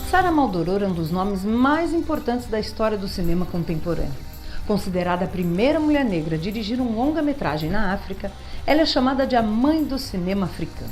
Sara Maldoror é um dos nomes mais importantes da história do cinema contemporâneo. Considerada a primeira mulher negra a dirigir um longa-metragem na África, ela é chamada de a mãe do cinema africano.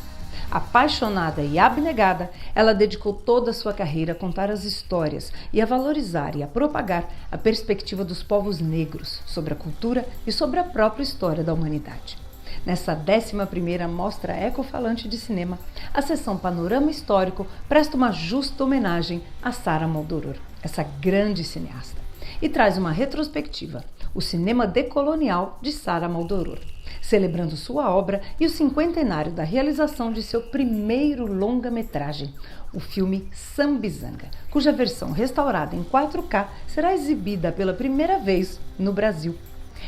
Apaixonada e abnegada, ela dedicou toda a sua carreira a contar as histórias e a valorizar e a propagar a perspectiva dos povos negros sobre a cultura e sobre a própria história da humanidade. Nessa 11ª Mostra Ecofalante de Cinema, a sessão Panorama Histórico presta uma justa homenagem a Sara Maldoror, essa grande cineasta, e traz uma retrospectiva, o cinema decolonial de Sara Maldoror, celebrando sua obra e o cinquentenário da realização de seu primeiro longa-metragem, o filme Sambizanga, cuja versão restaurada em 4K será exibida pela primeira vez no Brasil.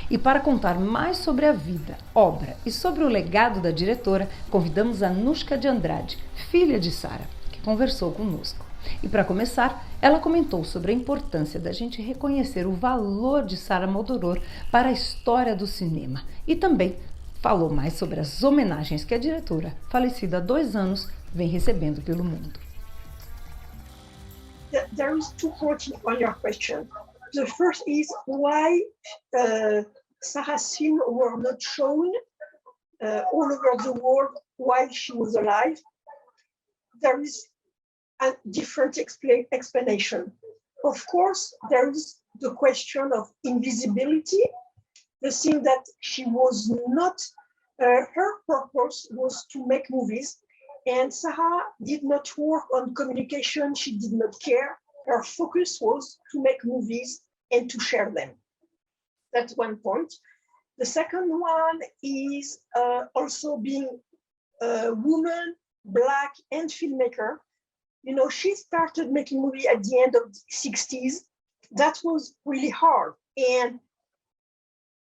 E para contar mais sobre a vida, obra e sobre o legado da diretora, convidamos a Annouchka de Andrade, filha de Sara, que conversou conosco. E para começar, ela comentou sobre a importância da gente reconhecer o valor de Sara Maldoror para a história do cinema e também falou mais sobre as homenagens que a diretora, falecida há 2 anos, vem recebendo pelo mundo. There is two parts on your question. The first is why Sarah's films were not shown all over the world while she was alive. There is a different explanation. Of course, there is the question of invisibility, the thing that she was not, her purpose was to make movies, and Sarah did not work on communication, she did not care. Her focus was to make movies and to share them. That's one point. The second one is also being a woman, Black, and filmmaker. You know, she started making movies at the end of the 60s. That was really hard. And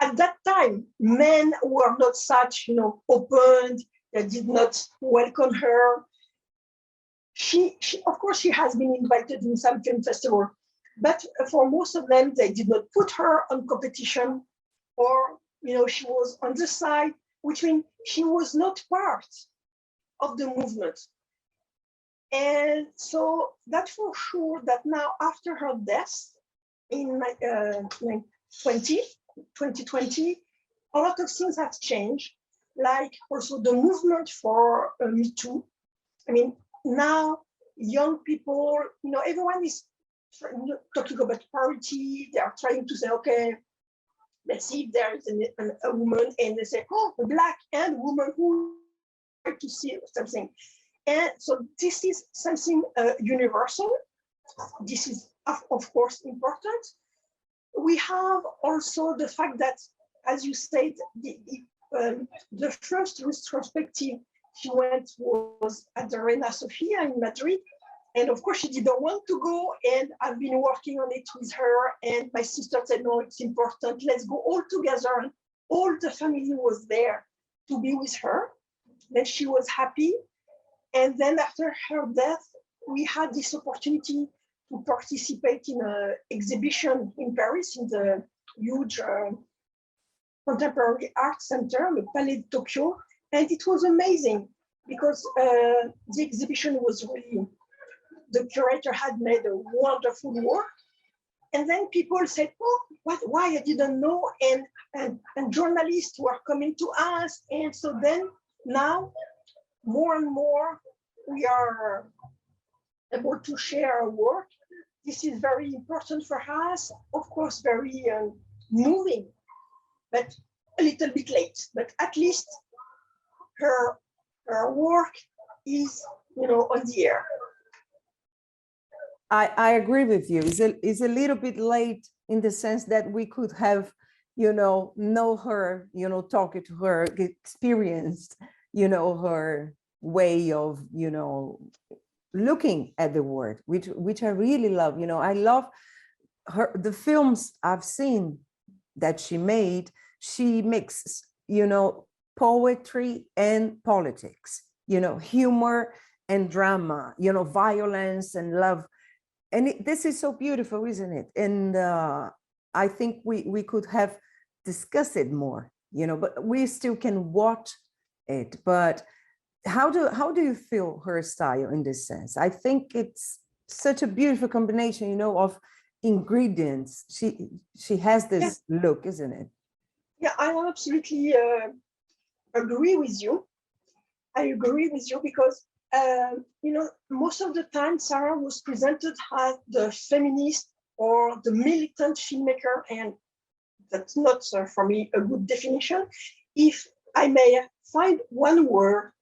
at that time, men were not such, open, they did not welcome her. She of course, she has been invited in some film festival, but for most of them, they did not put her on competition, or, she was on the side, which means she was not part of the movement. And so that for sure that now after her death in 2020, a lot of things have changed, like also the movement for Me Too. I mean, now young people, everyone is talking about parity. They are trying to say, okay, let's see if there is a woman, and they say, oh, a Black and woman who like to see something. And so this is something universal. This is, of course, important. We have also the fact that, as you said, the first retrospective she went was at the Reina Sofia in Madrid. And of course, she didn't want to go. And I've been working on it with her. And my sister said, no, it's important. Let's go all together. And all the family was there to be with her. Then she was happy. And then after her death, we had this opportunity to participate in an exhibition in Paris, in the huge contemporary art center, the Palais de Tokyo. And it was amazing because the exhibition was really, the curator had made a wonderful work. And then people said, oh, why I didn't know. And journalists were coming to us. And so then now, more and more, we are able to share our work. This is very important for us, of course, very moving, but a little bit late. But at least her work is, on the air. I agree with you. It's a little bit late in the sense that we could have, know her, talking to her, experienced, her way of, looking at the world, which I really love. I love the films I've seen that she made. She mixes, poetry and politics, humor and drama, violence and love. And this is so beautiful, isn't it? And I think we could have discussed it more, but we still can watch it. But how do you feel her style in this sense? I think it's such a beautiful combination, you know, of ingredients. She has this look, isn't it? Yeah, I absolutely agree with you. I agree with you because, you know, most of the time Sarah was presented as the feminist or the militant filmmaker, and that's not, for me, a good definition. If I may find one word,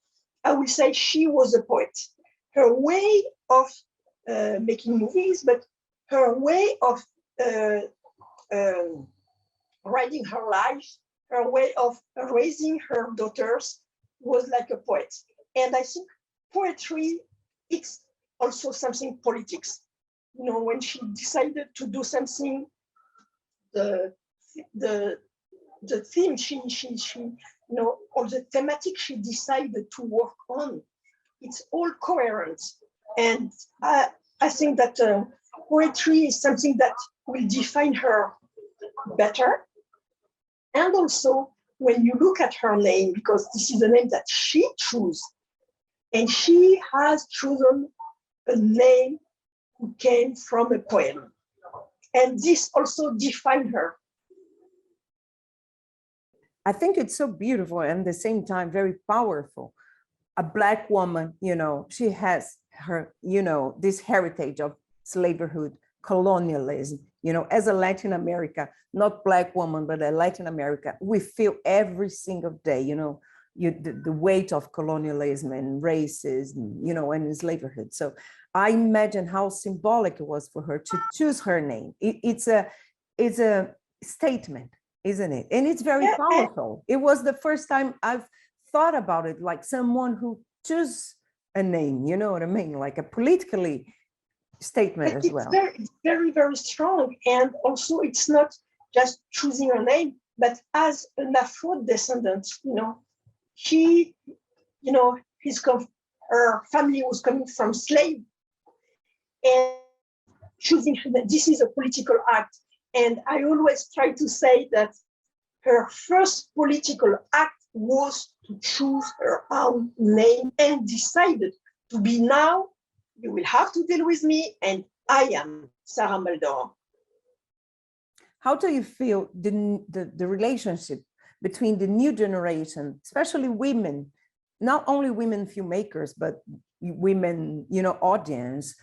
I will say she was a poet. Her way of making movies, but her way of writing her life, her way of raising her daughters was like a poet. And I think poetry, it's also something politics. You know, when she decided to do something, the theme she you know, or the thematic she decided to work on, it's all coherent. And I think that poetry is something that will define her better. And also, when you look at her name, because this is a name that she chose, and she has chosen a name who came from a poem. And this also defined her. I think it's so beautiful and at the same time very powerful. A Black woman, you know, she has her, you know, this heritage of slavery, colonialism, you know, as a Latin America, not Black woman, but a Latin America, we feel every single day, you know, the weight of colonialism and racism, you know, and slavery. So I imagine how symbolic it was for her to choose her name. It's a statement, isn't it? And it's very powerful. It was the first time I've thought about it, like someone who chose a name, you know what I mean? Like a politically statement as well. It's very, very strong. And also it's not just choosing a name, but as an Afro descendant, you know, she, you know, her family was coming from slave, and choosing that this is a political act. And I always try to say that her first political act was to choose her own name and decided to be, now you will have to deal with me, and I am Sarah Maldoror. How do you feel the relationship between the new generation, especially women, not only women filmmakers, but women, you know, audience,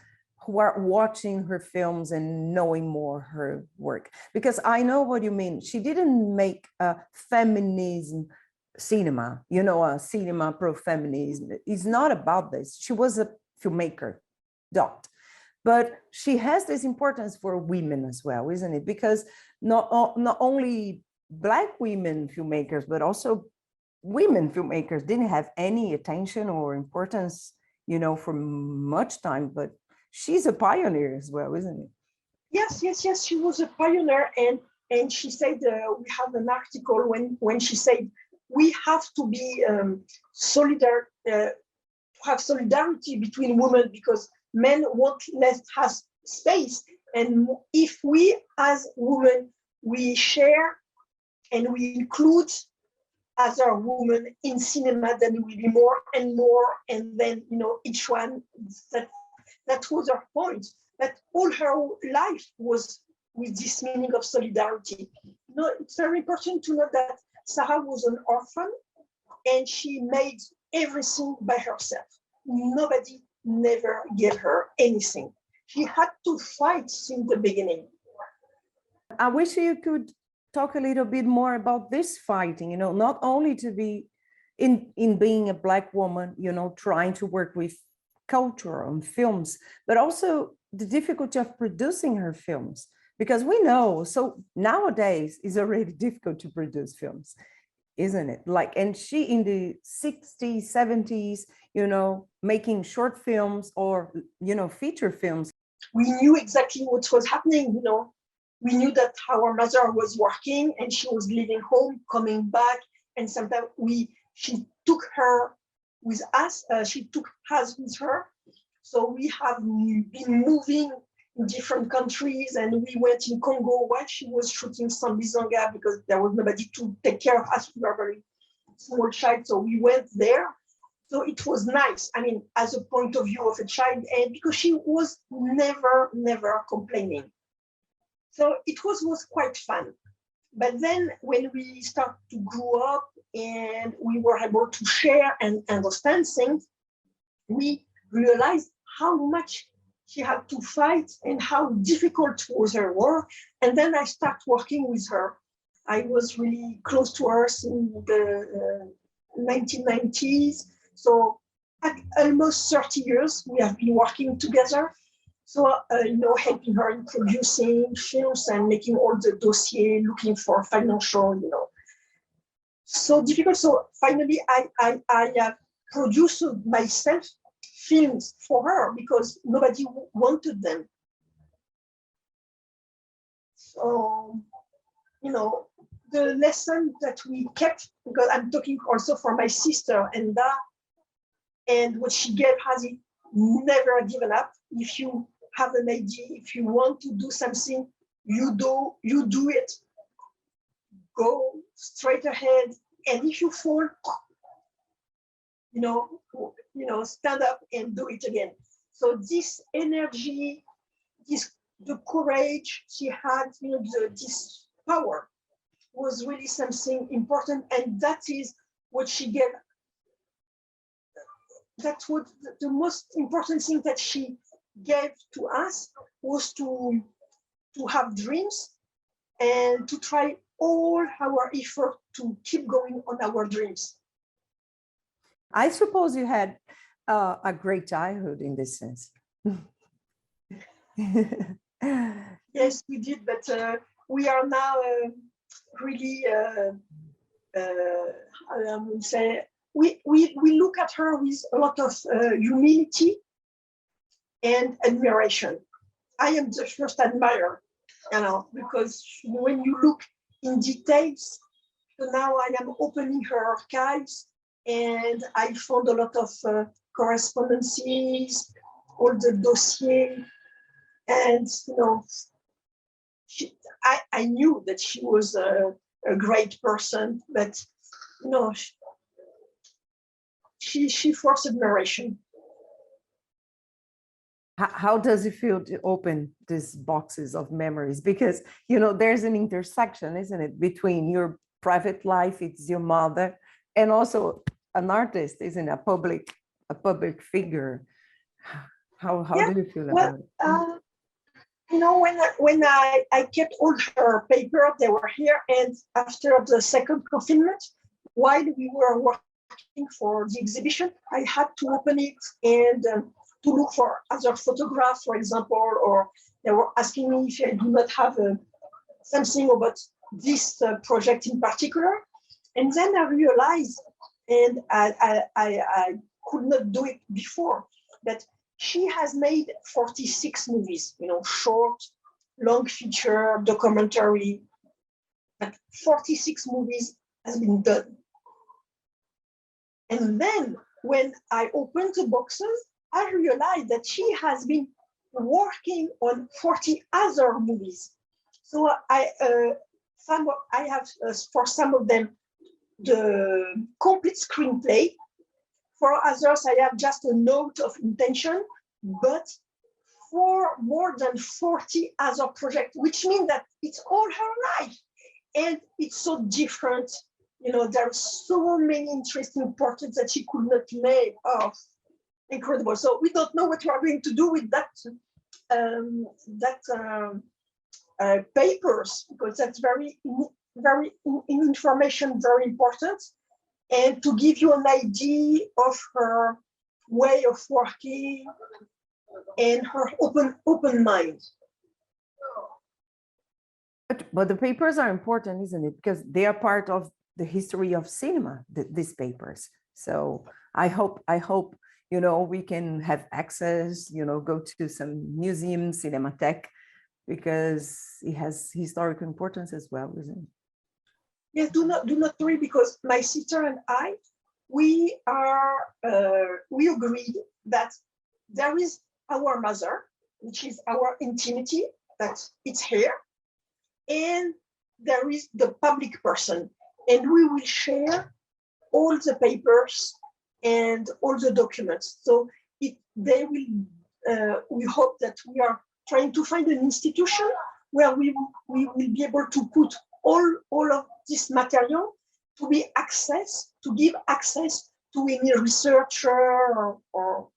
who are watching her films and knowing more her work? Because I know what you mean. She didn't make a feminism cinema, you know, a cinema pro-feminism. It's not about this. She was a filmmaker, but she has this importance for women as well, isn't it? Because not only Black women filmmakers, but also women filmmakers didn't have any attention or importance, you know, for much time, but she's a pioneer as well, isn't it? Yes, she was a pioneer. And she said, we have an article when she said, we have to be have solidarity between women, because men won't let us space. And if we as women, we share and we include other women in cinema, then it will be more and more. And then, you know, each one, that was her point. That all her life was with this meaning of solidarity. You know, it's very important to know that Sarah was an orphan, and she made everything by herself. Nobody never gave her anything. She had to fight since the beginning. I wish you could talk a little bit more about this fighting, you know, not only to be in being a Black woman, you know, trying to work with culture and films, but also the difficulty of producing her films, because we know, so nowadays it's already difficult to produce films, isn't it? Like, and she in the 60s, 70s, you know, making short films or, you know, feature films. We knew exactly what was happening, you know. We knew that our mother was working and she was leaving home, coming back, and sometimes she took her with us. She took us with her. So we have been moving in different countries, and we went in Congo while she was shooting some Bizanga, because there was nobody to take care of us. We were a very small child, so we went there. So it was nice, I mean, as a point of view of a child, and because she was never complaining. So it was quite fun. But then when we start to grow up and we were able to share and understand things, we realized how much she had to fight and how difficult was her work. And then I started working with her. I was really close to her in the 1990s. So at almost 30 years, we have been working together. So, helping her in producing films and making all the dossier, looking for financial, so difficult. So finally, I have produced myself films for her because nobody wanted them. So, the lesson that we kept, because I'm talking also for my sister, Henda, and what she gave has it never given up. If you have an idea, if you want to do something, you do it. Go straight ahead, and if you fall, stand up and do it again. So this energy, the courage she had, this power was really something important, and that is what she gave. That's what the most important thing that she gave to us was to have dreams and to try all our effort to keep going on our dreams. I suppose you had a great childhood in this sense. Yes, we did, but we are now really, I would say, we look at her with a lot of humility and admiration. I am the first admirer, because when you look in details, so now I am opening her archives and I found a lot of correspondences, all the dossier, and I knew that she was a great person, but she forced admiration. How does it feel to open these boxes of memories? Because there's an intersection, isn't it, between your private life, it's your mother, and also an artist, isn't a public figure. How do you feel about it? When I kept all her paper, they were here, and after the second confinement, while we were working for the exhibition, I had to open it and to look for other photographs, for example, or they were asking me if I do not have something about this project in particular. And then I realized, and I could not do it before, that she has made 46 movies, short, long feature, documentary, but 46 movies has been done. And then when I opened the boxes, I realized that she has been working on 40 other movies. So I have for some of them the complete screenplay. For others, I have just a note of intention, but for more than 40 other projects, which means that it's all her life. And it's so different. There are so many interesting portraits that she could not make. Oh, incredible. So we don't know what we are going to do with that papers, because that's very information, very important. And to give you an idea of her way of working and her open mind. But the papers are important, isn't it? Because they are part of the history of cinema, these papers. So I hope we can have access, go to some museum, cinematheque, because it has historical importance as well, isn't it? Yes, do not worry, because my sister and I, we agreed that there is our mother, which is our intimity, that it's here, and there is the public person, and we will share all the papers and all the documents. So they will, we hope that we are trying to find an institution where we will be able to put all of this material to be to give access to any researcher or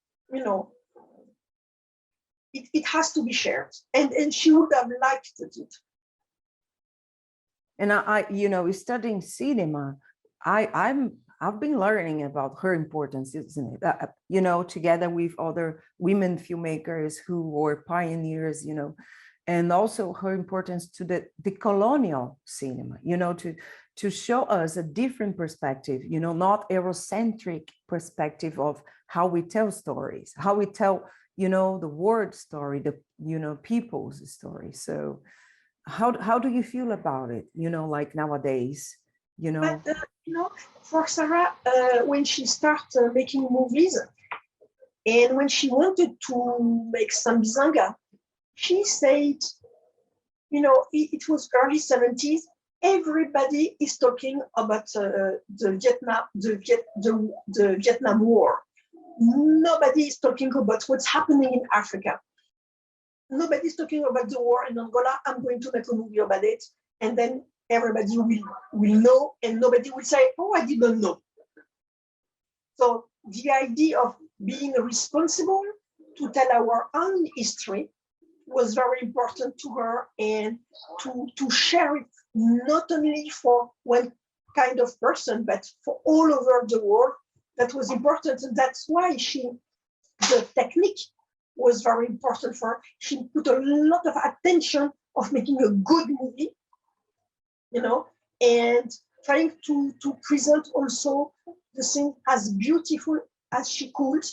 it has to be shared. And she would have liked it. And I studying cinema, I've been learning about her importance, isn't it? Together with other women filmmakers who were pioneers, and also her importance to the colonial cinema, to show us a different perspective, not Eurocentric perspective of how we tell stories, how we tell, the word story, the people's story. So how do you feel about it, like nowadays, But, for Sarah, when she started making movies and when she wanted to make Sambizanga, she said, it was early 70s. Everybody is talking about the Vietnam War. Nobody is talking about what's happening in Africa. Nobody's talking about the war in Angola. I'm going to make a movie about it, and then everybody will know, and nobody will say, "Oh, I didn't know." So the idea of being responsible to tell our own history was very important to her, and to share it not only for one kind of person, but for all over the world. That was important, and that's why the technique was very important for her. She put a lot of attention of making a good movie, and trying to present also the thing as beautiful as she could.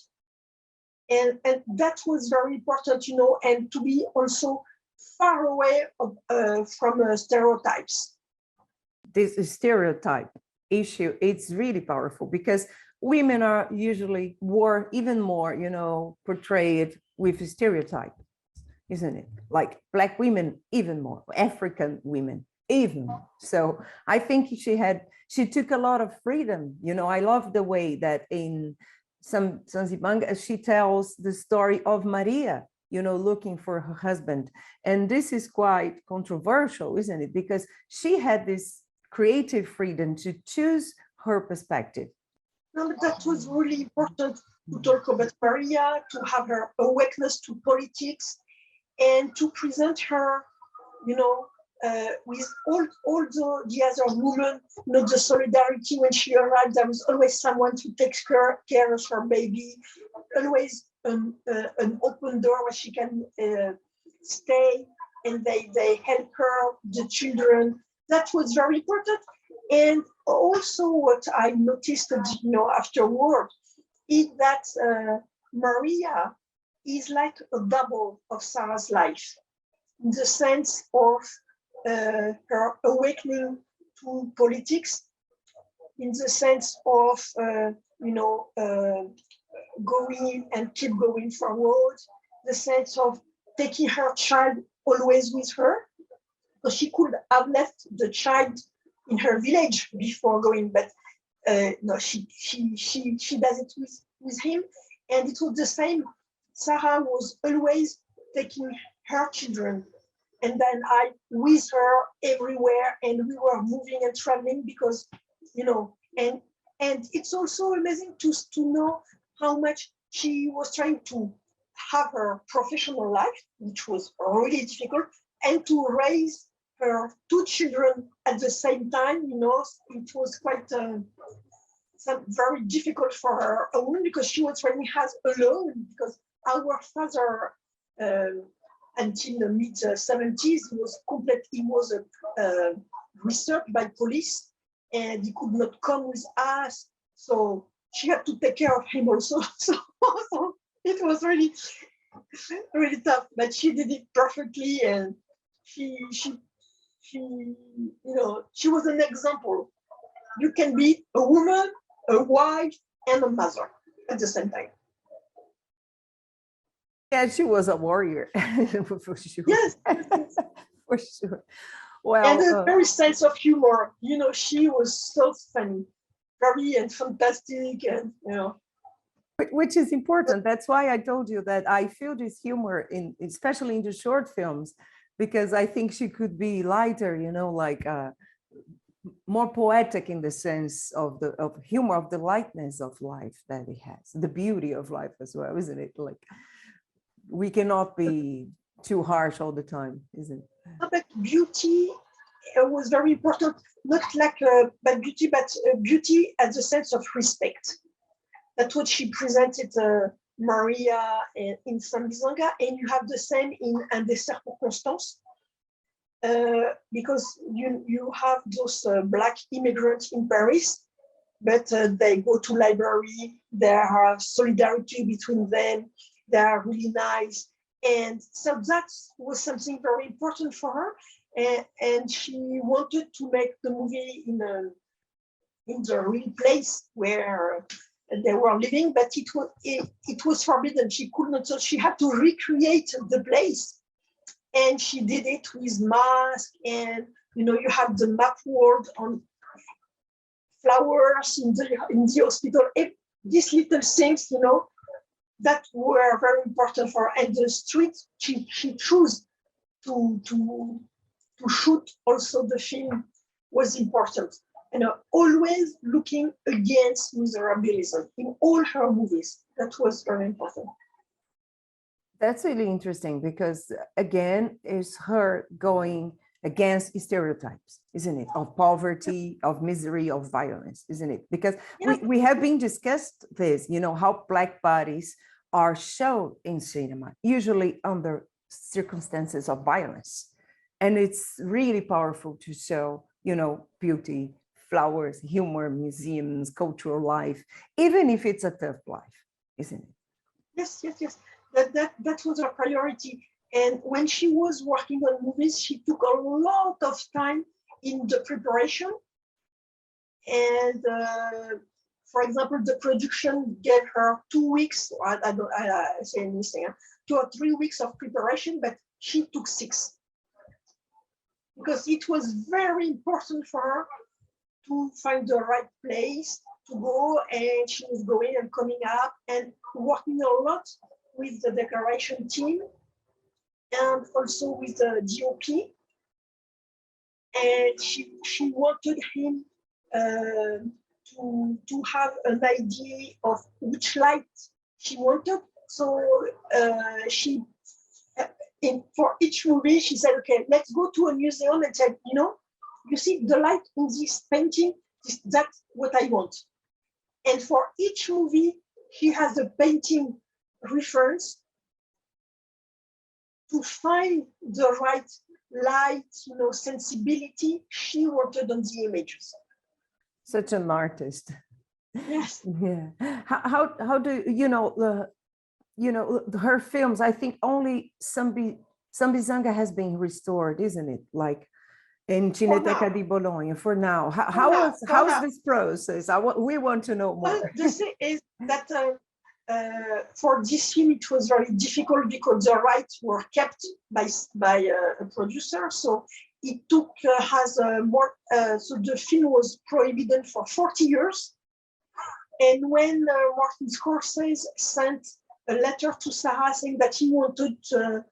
And that was very important, and to be also far away from stereotypes. This stereotype issue, it's really powerful because women are usually even more, portrayed with stereotype, isn't it? Like Black women, even more, African women, even more. So I think she took a lot of freedom. I love the way that in some Zanzibanga, she tells the story of Maria, looking for her husband. And this is quite controversial, isn't it? Because she had this creative freedom to choose her perspective. No, but that was really important to talk about Maria, to have her awakeness to politics, and to present her, with all the other women, the solidarity when she arrived. There was always someone to take care of her baby, always an open door where she can stay, and they help her, the children. That was very important. And also what I noticed, afterward, is that Maria is like a double of Sarah's life, in the sense of her awakening to politics, in the sense of, going and keep going forward, the sense of taking her child always with her. So she could have left the child in her village before going, but no, she does it with him. And it was the same. Sarah was always taking her children, and then I with her everywhere, and we were moving and traveling because, and it's also amazing to know how much she was trying to have her professional life, which was really difficult, and to raise her two children at the same time. It was quite very difficult for her own, because she was raising us alone, because our father, until the mid-70s, he was researched by police, and he could not come with us. So she had to take care of him also. So it was really, really tough, but she did it perfectly, and she was an example. You can be a woman, a wife, and a mother at the same time. Yeah, she was a warrior, for sure. Yes. For sure. Well, and a very sense of humor. She was so funny, very and fantastic, and Which is important. That's why I told you that I feel this humor especially in the short films, because I think she could be lighter, like more poetic in the sense of humor, of the lightness of life that it has, the beauty of life as well, isn't it? Like we cannot be too harsh all the time, isn't it? But beauty was very important, not like but beauty as a sense of respect. That's what she presented Maria in Sambizanga, and you have the same in Un dessert pour Constance, because you have those Black immigrants in Paris, but they go to library, there are solidarity between them, they are really nice. And so that was something very important for her. And she wanted to make the movie in the real place where they were living, but it was forbidden. She could not, so she had to recreate the place. And she did it with masks, and you have the map world on flowers in the hospital. These little things, that were very important for her. And the street she chose to shoot also the film was important. Always looking against miserabilism in all her movies. That was very important. That's really interesting because, again, it's her going against stereotypes, isn't it? Of poverty, of misery, of violence, isn't it? Because we have been discussed this, how Black bodies are shown in cinema, usually under circumstances of violence. And it's really powerful to show, beauty, flowers, humor, museums, cultural life, even if it's a tough life, isn't it? Yes. That was her priority. And when she was working on movies, she took a lot of time in the preparation. And for example, the production gave her 2 weeks, I say anything, 2 or 3 weeks of preparation, but she took 6. Because it was very important for her to find the right place to go, and she was going and coming up and working a lot with the decoration team and also with the DOP. And she wanted him to have an idea of which light she wanted. So for each movie, she said, okay, let's go to a museum and said, you see the light in this painting, that's what I want. And for each movie, he has a painting reference to find the right light, sensibility she wanted on the images. Such an artist. Yes. Yeah. How do her films? I think only Sambizanga has been restored, isn't it? Like in Cineteca di Bologna for now. How is this process? We want to know more. Well, the thing is that for this film it was very difficult because the rights were kept by a producer. So it took so the film was prohibited for 40 years. And when Martin Scorsese sent a letter to Sarah saying that he wanted to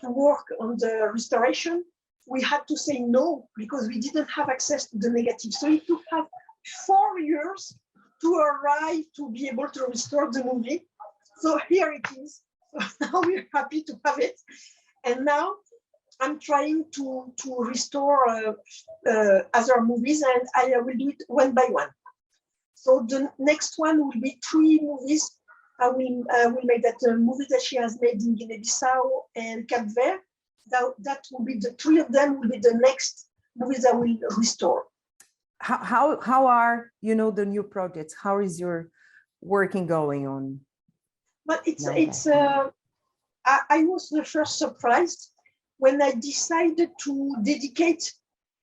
work on the restoration, we had to say no because we didn't have access to the negative. So it took 4 years to arrive to be able to restore the movie. So here it is. So now we're happy to have it. And now I'm trying to restore other movies, and I will do it one by one. So the next one will be 3 movies. I will make that movie that she has made in Guinea-Bissau and Cape Verde. That will be the 3 of them will be the next movies I will restore. How are the new projects? How is your working going on? But I was the first surprised when I decided to dedicate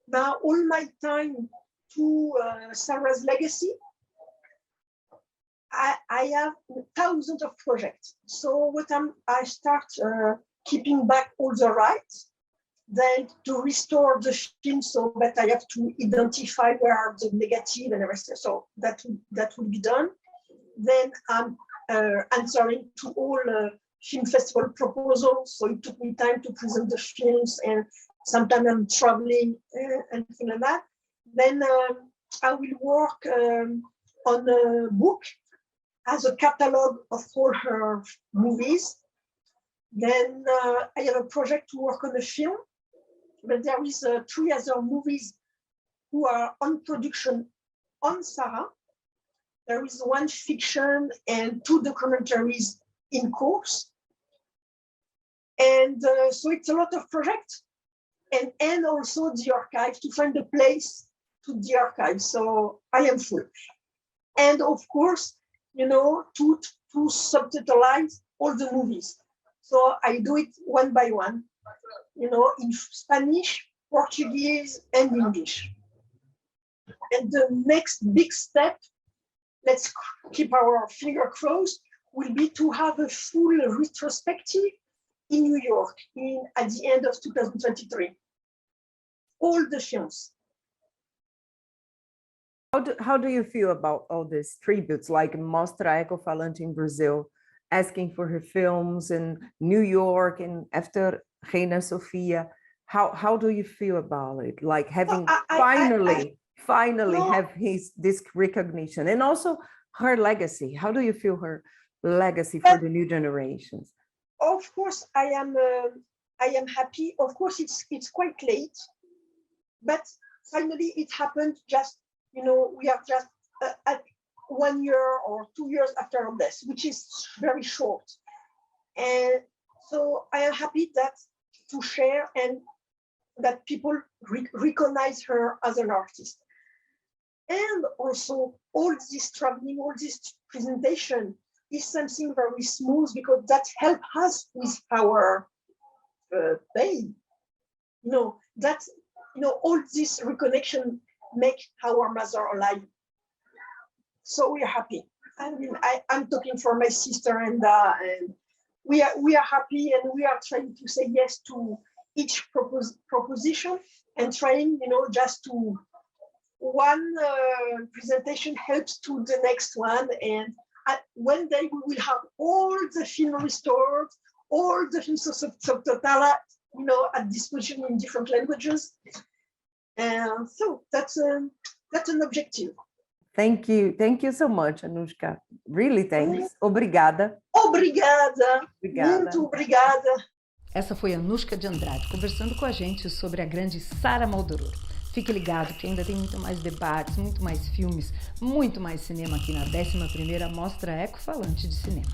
now all my time to Sarah's legacy. I have thousands of projects. So I start keeping back all the rights, then to restore the film, so that I have to identify where are the negative and everything. So that will be done. Then I'm answering to all film festival proposals. So it took me time to present the films, and sometimes I'm traveling and things like that. Then I will work on a book as a catalog of all her movies. Then I have a project to work on a film, but there is 3 other movies who are on production on Sarah. There is 1 fiction and 2 documentaries in course. And so it's a lot of projects, and also the archive, to find a place to the archive. So I am full. And of course, to subtitleize all the movies. So I do it one by one, in Spanish, Portuguese, and English. And the next big step, let's keep our finger crossed, will be to have a full retrospective in New York at the end of 2023. All the films. How do you feel about all these tributes, like Mostra Ecofalante in Brazil, asking for her films in New York, and after Reina Sofia? How do you feel about it? Like having finally have this recognition, and also her legacy. How do you feel her legacy for the new generations? Of course, I am happy. Of course, it's quite late, but finally it happened. Just we are just at 1 year or 2 years after her death, which is very short, and so I am happy to share, and that people recognize her as an artist. And also, all this traveling, all this presentation is something very smooth, because that helps us with our pain. All this reconnection make our mother alive. So we are happy. I mean, I'm talking for my sister, and we are happy, and we are trying to say yes to each proposition, and trying, just to one presentation helps to the next one, and one day we will have all the film restored, all the films subtitled, at disposition in different languages, and so that's an objective. Thank you so much, Annouchka. Really, thanks. Obrigada. Obrigada. Obrigada. Muito obrigada. Essa foi a Annouchka de Andrade conversando com a gente sobre a grande Sara Maldoror. Fique ligado que ainda tem muito mais debates, muito mais filmes, muito mais cinema aqui na 11ª Mostra Ecofalante de Cinema.